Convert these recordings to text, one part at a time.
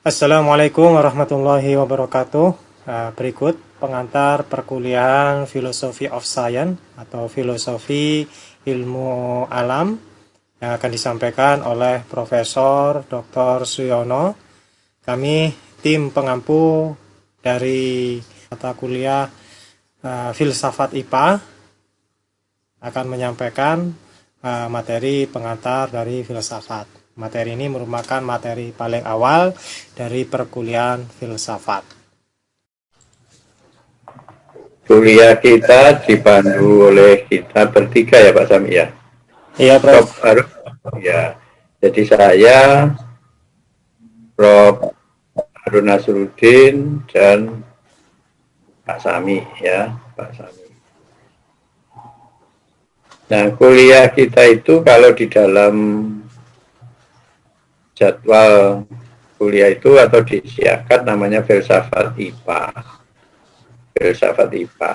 Assalamualaikum warahmatullahi wabarakatuh. Berikut pengantar perkuliahan Philosophy of Science atau Filosofi Ilmu Alam yang akan disampaikan oleh Profesor Dr. Suyono. Kami tim pengampu dari mata kuliah Filsafat IPA akan menyampaikan materi pengantar dari filsafat. Materi ini merupakan materi paling awal dari perkuliahan filsafat. Kuliah kita dipandu oleh kita bertiga ya Pak Sami ya. Iya, Prof. Ya. Jadi saya, Prof. Harun Nasruddin dan Pak Sami ya, Pak Sami. Nah, kuliah kita itu kalau di dalam jadwal kuliah itu atau disiapkan namanya filsafat IPA. Filsafat IPA.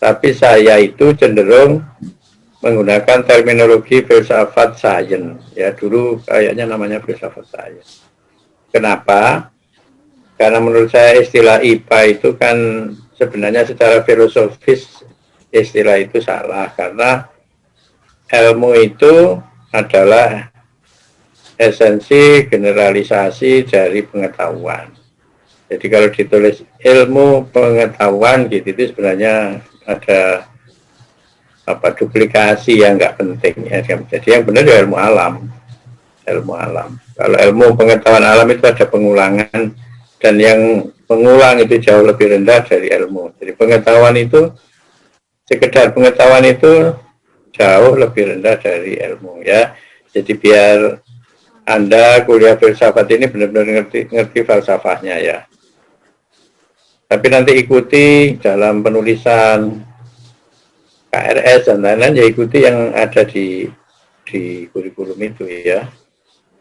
Tapi saya itu cenderung menggunakan terminologi filsafat sains. Ya, dulu kayaknya namanya filsafat sains. Kenapa? Karena menurut saya istilah IPA itu kan sebenarnya secara filosofis istilah itu salah. Karena ilmu itu adalah esensi generalisasi dari pengetahuan. Jadi kalau ditulis ilmu pengetahuan gitu itu sebenarnya ada duplikasi yang nggak penting ya. Jadi yang benar ya ilmu alam. Ilmu alam. Kalau ilmu pengetahuan alam itu ada pengulangan dan yang pengulang itu jauh lebih rendah dari ilmu. Jadi pengetahuan itu sekedar pengetahuan itu jauh lebih rendah dari ilmu ya. Jadi biar Anda kuliah filsafat ini benar-benar ngerti falsafahnya ya. Tapi nanti ikuti dalam penulisan KRS dan lain-lain ya ikuti yang ada di kurikulum itu ya.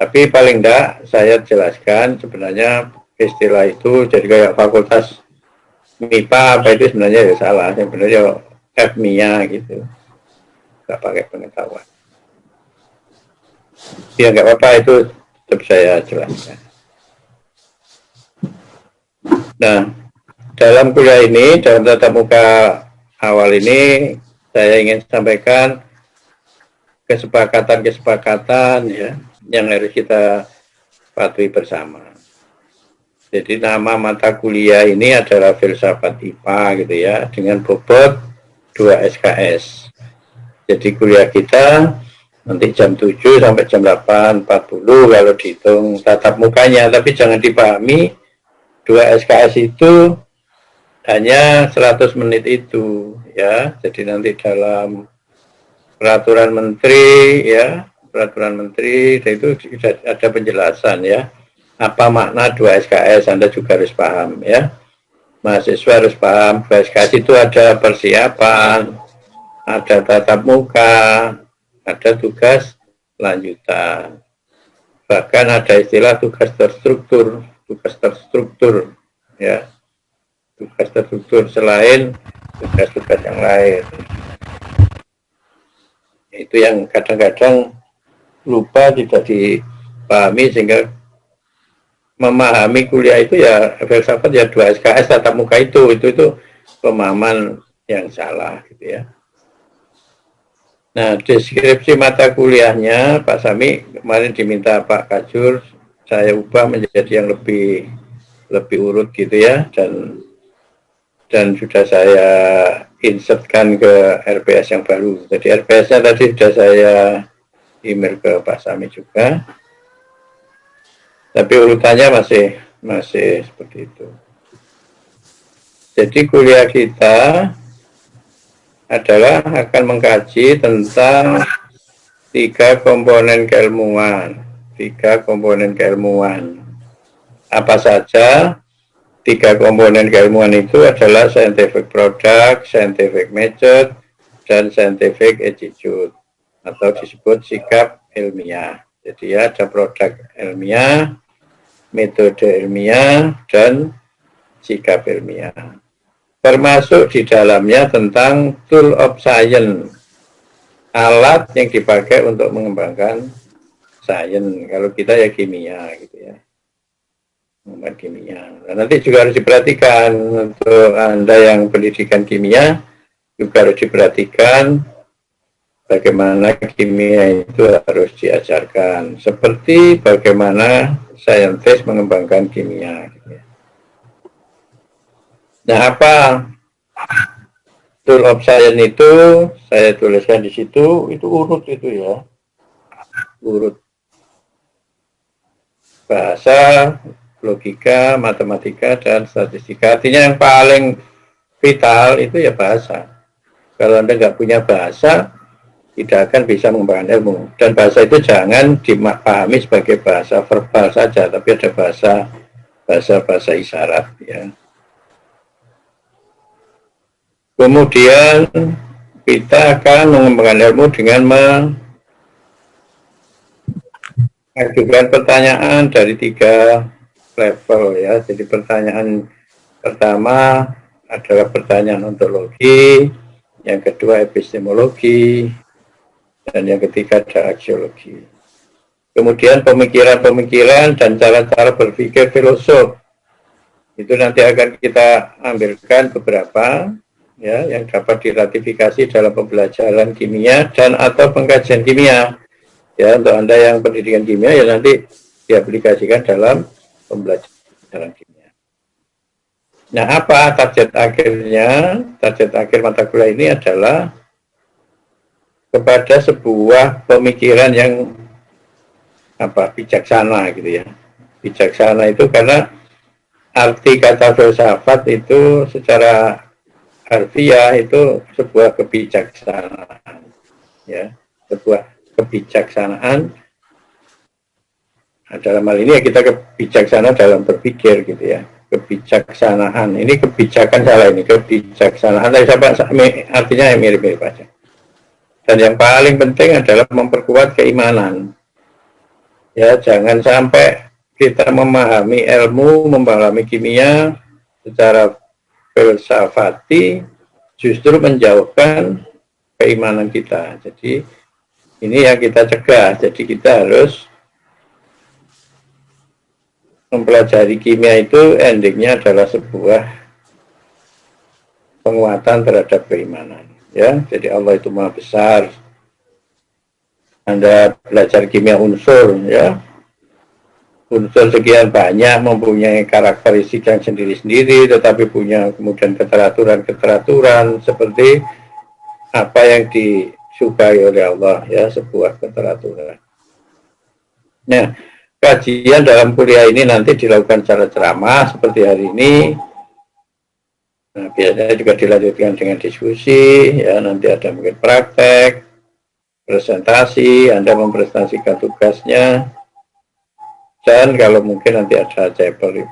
Tapi paling enggak saya jelaskan sebenarnya istilah itu jadi kayak fakultas MIPA apa itu sebenarnya ya salah. Yang benar ya FMIA gitu. Enggak pakai pengetahuan. Ya enggak apa-apa itu tetap saya jelaskan. Nah, dalam kuliah ini, dalam tatap muka awal ini, saya ingin sampaikan kesepakatan-kesepakatan ya yang harus kita patuhi bersama. Jadi nama mata kuliah ini adalah filsafat IPA gitu ya, dengan bobot 2 SKS. Jadi kuliah kita nanti jam 7 sampai jam 8.40 kalau dihitung tatap mukanya, tapi jangan dipahami 2 SKS itu hanya 100 menit itu ya. Jadi nanti dalam peraturan menteri ya, peraturan menteri itu ada penjelasan ya. Apa makna 2 SKS Anda juga harus paham ya. Mahasiswa harus paham 2 SKS itu ada persiapan, ada tatap muka, ada tugas lanjutan. Bahkan ada istilah tugas terstruktur ya. Tugas terstruktur selain tugas-tugas yang lain. Itu yang kadang-kadang lupa tidak dipahami sehingga memahami kuliah itu ya filsafat ya 2 SKS tatap muka itu pemahaman yang salah gitu ya. Nah, deskripsi mata kuliahnya Pak Sami kemarin diminta Pak Kajur, saya ubah menjadi yang lebih urut gitu ya, dan sudah saya insertkan ke RPS yang baru. Jadi RPS-nya tadi sudah saya email ke Pak Sami juga. Tapi urutannya masih seperti itu. Jadi kuliah kita adalah akan mengkaji tentang 3 komponen keilmuan. Apa saja 3 komponen keilmuan itu adalah scientific product, scientific method, dan scientific attitude atau disebut sikap ilmiah. Jadi ada produk ilmiah, metode ilmiah, dan sikap ilmiah. Termasuk di dalamnya tentang tool of science, alat yang dipakai untuk mengembangkan sains. Kalau kita ya kimia gitu ya. mengembangkan kimia. Nah, nanti juga harus diperhatikan untuk Anda yang pendidikan kimia, juga harus diperhatikan bagaimana kimia itu harus diajarkan. Seperti bagaimana saintis mengembangkan kimia. Nah, apa tool of science itu saya tuliskan di situ, itu urut itu ya. Urut bahasa, logika, matematika, dan statistika. Artinya yang paling vital itu ya bahasa. Kalau Anda nggak punya bahasa, tidak akan bisa mengembangkan ilmu. Dan bahasa itu jangan dipahami sebagai bahasa verbal saja, tapi ada bahasa isyarat ya. Kemudian kita akan mengembangkan ilmu dengan mengajukan pertanyaan dari 3 level ya. Jadi pertanyaan pertama adalah pertanyaan ontologi, yang kedua epistemologi, dan yang ketiga ada aksiologi. Kemudian pemikiran-pemikiran dan cara-cara berpikir filosof. Itu nanti akan kita ambilkan beberapa ya yang dapat diratifikasi dalam pembelajaran kimia dan atau pengkajian kimia. Ya, untuk Anda yang pendidikan kimia ya nanti diaplikasikan dalam pembelajaran kimia. Nah, apa target akhirnya? Target akhir mata kuliah ini adalah kepada sebuah pemikiran yang bijaksana gitu ya. Bijaksana itu karena arti kata filsafat itu secara harfiah itu sebuah kebijaksanaan ya, sebuah kebijaksanaan. Nah, dalam hal ini ya kita kebijaksanaan dalam berpikir gitu ya. Kebijaksanaan ini kebijakan salah ini kebijaksanaan artinya yang mirip-mirip aja. Dan yang paling penting adalah memperkuat keimanan. Ya, jangan sampai kita memahami ilmu, memahami kimia secara filsafati justru menjauhkan keimanan kita. Jadi ini yang kita cegah. Jadi kita harus mempelajari kimia itu endingnya adalah sebuah penguatan terhadap keimanan. Ya, jadi Allah itu Maha Besar. Anda belajar kimia unsur, ya, unsur sekian banyak mempunyai karakteristik yang sendiri-sendiri, tetapi punya kemudian keteraturan seperti apa yang disukai oleh Allah, ya, sebuah keteraturan. Nah, kajian dalam kuliah ini nanti dilakukan secara ceramah seperti hari ini. Nah, biasanya juga dilanjutkan dengan diskusi, ya, nanti ada mungkin praktek, presentasi, Anda mempresentasikan tugasnya, dan kalau mungkin nanti ada chapter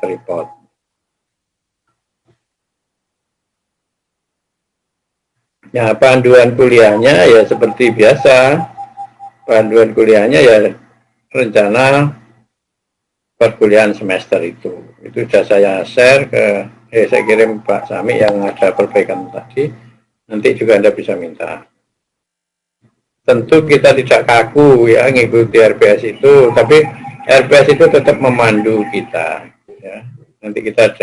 report. Nah, panduan kuliahnya ya seperti biasa, panduan kuliahnya ya rencana perkuliahan semester itu sudah saya share saya kirim Pak Sami yang ada perbaikan tadi, nanti juga Anda bisa minta. Tentu kita tidak kaku ya ngikuti RPS itu, tapi RPS itu tetap memandu kita ya. Nanti kita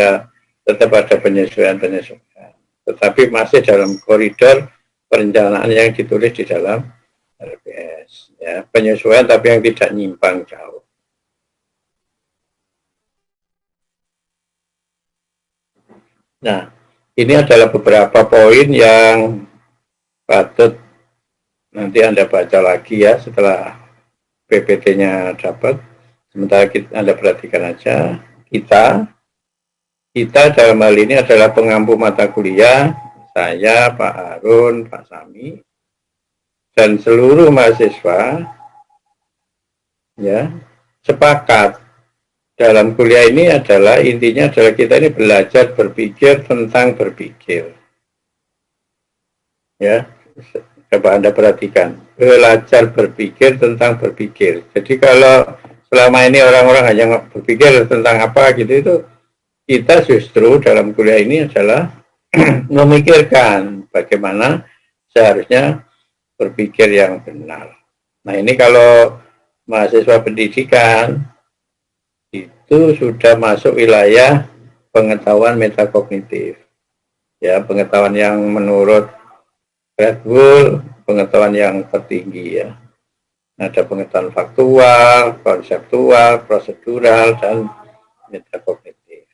tetap ada penyesuaian, tetapi masih dalam koridor perencanaan yang ditulis di dalam RPS ya, penyesuaian tapi yang tidak nyimpang jauh. Nah, ini adalah beberapa poin yang patut nanti Anda baca lagi ya setelah PPT-nya dapat. Sementara Anda perhatikan aja, kita dalam hal ini adalah pengampu mata kuliah, saya, Pak Harun, Pak Sami, dan seluruh mahasiswa ya sepakat dalam kuliah ini adalah intinya adalah kita ini belajar berpikir tentang berpikir. Ya, coba Anda perhatikan, belajar berpikir tentang berpikir. Jadi kalau selama ini orang-orang hanya berpikir tentang apa gitu, itu kita justru dalam kuliah ini adalah memikirkan bagaimana seharusnya berpikir yang benar. Nah, ini kalau mahasiswa pendidikan itu sudah masuk wilayah pengetahuan metakognitif. Ya, pengetahuan yang menurut Red Bull, pengetahuan yang tertinggi ya. Ada pengetahuan faktual, konseptual, prosedural, dan metakognitif.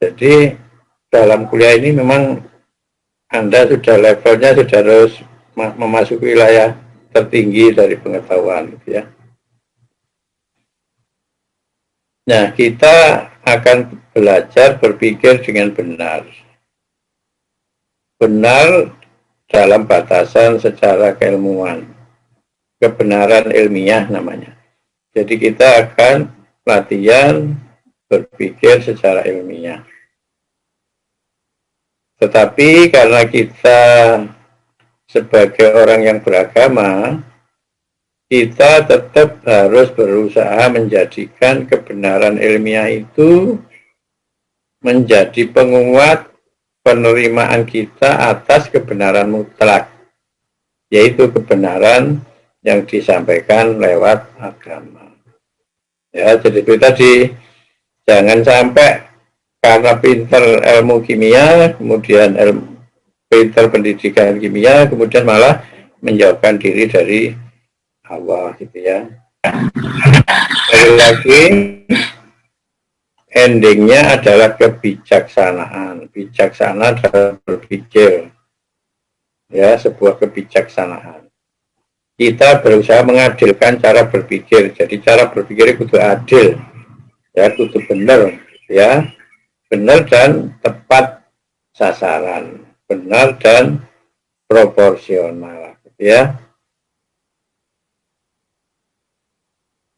Jadi dalam kuliah ini memang Anda sudah levelnya sudah harus memasuki wilayah tertinggi dari pengetahuan gitu ya. Nah, kita akan belajar berpikir dengan benar. Benar dalam batasan secara keilmuan. Kebenaran ilmiah namanya. Jadi kita akan latihan berpikir secara ilmiah. Tetapi karena kita sebagai orang yang beragama, kita tetap harus berusaha menjadikan kebenaran ilmiah itu menjadi penguat penerimaan kita atas kebenaran mutlak, yaitu kebenaran yang disampaikan lewat agama. Ya, jadi itu tadi, jangan sampai karena pinter ilmu kimia, kemudian pinter pendidikan kimia, kemudian malah menjauhkan diri dari Allah gitu ya. Sekali lagi, endingnya adalah kebijaksanaan. Bijaksana dalam berpikir, ya, sebuah kebijaksanaan. Kita berusaha mengadilkan cara berpikir. Jadi cara berpikir itu adil, ya, itu benar, ya, benar dan tepat sasaran, benar dan proporsional, ya.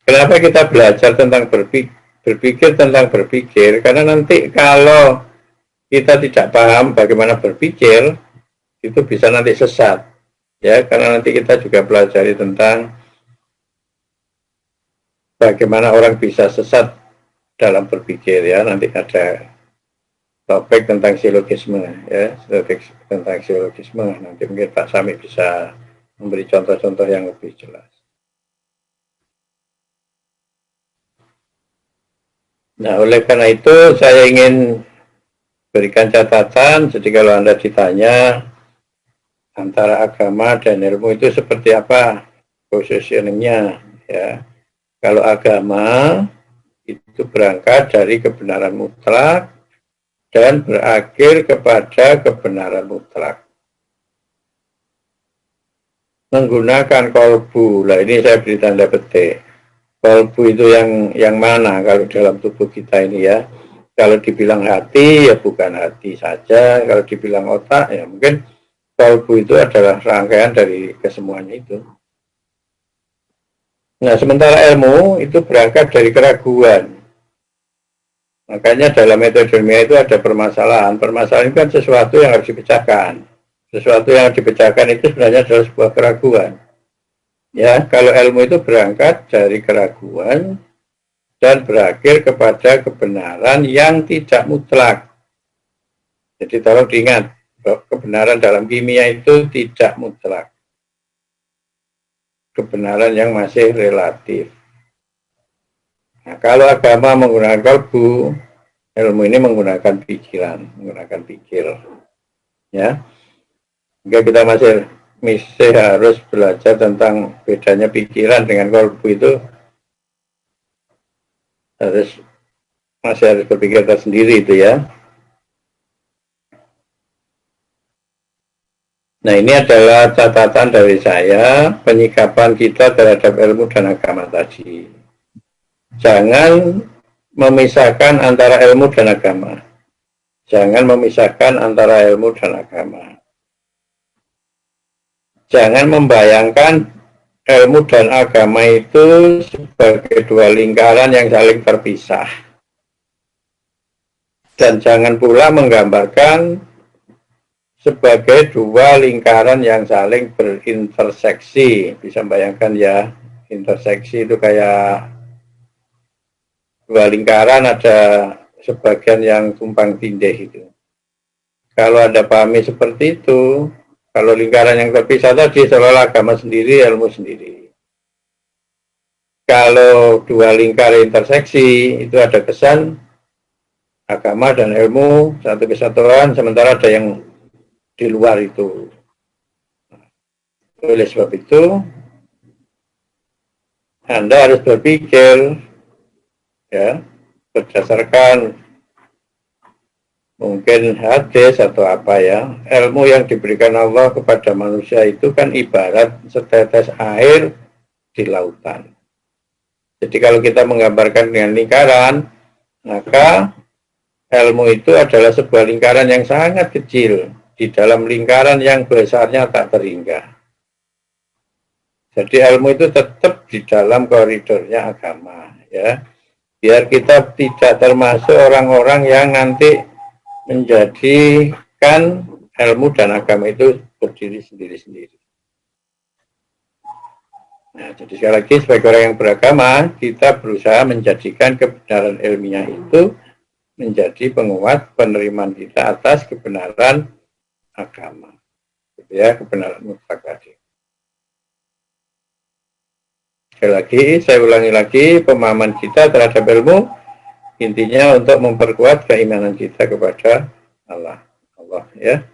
Kenapa kita belajar tentang berpikir tentang berpikir? Karena nanti kalau kita tidak paham bagaimana berpikir, itu bisa nanti sesat. Ya, karena nanti kita juga pelajari tentang bagaimana orang bisa sesat dalam berpikir ya. Nanti ada topik tentang silogisme ya, topik tentang silogisme. Nanti mungkin Pak Sami bisa memberi contoh-contoh yang lebih jelas. Nah, oleh karena itu saya ingin berikan catatan. Jadi kalau Anda ditanya antara agama dan ilmu itu seperti apa positioningnya, ya. Kalau agama itu berangkat dari kebenaran mutlak dan berakhir kepada kebenaran mutlak. Menggunakan kolbu, lah ini saya beri tanda petik. Kolbu itu yang mana kalau dalam tubuh kita ini ya? Kalau dibilang hati ya bukan hati saja, kalau dibilang otak ya mungkin kolbu itu adalah rangkaian dari kesemuanya itu. Nah, sementara ilmu itu berangkat dari keraguan. Makanya dalam metode ilmiah itu ada permasalahan. Permasalahan itu kan sesuatu yang harus dipecahkan. Sesuatu yang dipecahkan itu sebenarnya adalah sebuah keraguan. Ya, kalau ilmu itu berangkat dari keraguan dan berakhir kepada kebenaran yang tidak mutlak. Jadi tolong diingat, kebenaran dalam kimia itu tidak mutlak. Kebenaran yang masih relatif. Nah, kalau agama menggunakan kalbu, ilmu ini menggunakan pikiran, menggunakan pikir. Ya, jika kita masih harus belajar tentang bedanya pikiran dengan kalbu itu, masih harus berpikir tersendiri itu ya. Nah, ini adalah catatan dari saya, penyikapan kita terhadap ilmu dan agama tadi. Jangan memisahkan antara ilmu dan agama. Jangan memisahkan antara ilmu dan agama. Jangan membayangkan ilmu dan agama itu sebagai dua lingkaran yang saling terpisah. Dan jangan pula menggambarkan sebagai dua lingkaran yang saling berinterseksi. Bisa bayangkan ya, interseksi itu kayak dua lingkaran ada sebagian yang tumpang tindih itu. Kalau Anda pahami seperti itu, kalau lingkaran yang terpisah tadi seolah agama sendiri, ilmu sendiri. kalau dua lingkar interseksi itu ada kesan agama dan ilmu satu kesatuan, sementara ada yang di luar itu. Oleh sebab itu, Anda harus berpikir ya berdasarkan mungkin hadis atau apa ya, ilmu yang diberikan Allah kepada manusia itu kan ibarat setetes air di lautan. Jadi kalau kita menggambarkan dengan lingkaran, maka ilmu itu adalah sebuah lingkaran yang sangat kecil di dalam lingkaran yang besarnya tak terhingga. Jadi ilmu itu tetap di dalam koridornya agama, ya. Biar kita tidak termasuk orang-orang yang nanti menjadikan ilmu dan agama itu berdiri sendiri-sendiri. Nah, jadi sekali lagi sebagai orang yang beragama, kita berusaha menjadikan kebenaran ilmiah itu menjadi penguat penerimaan kita atas kebenaran agama, gitu ya, kebenaran mutlak tadi. Sekali lagi, saya ulangi lagi, pemahaman kita terhadap ilmu intinya untuk memperkuat keimanan kita kepada Allah, ya.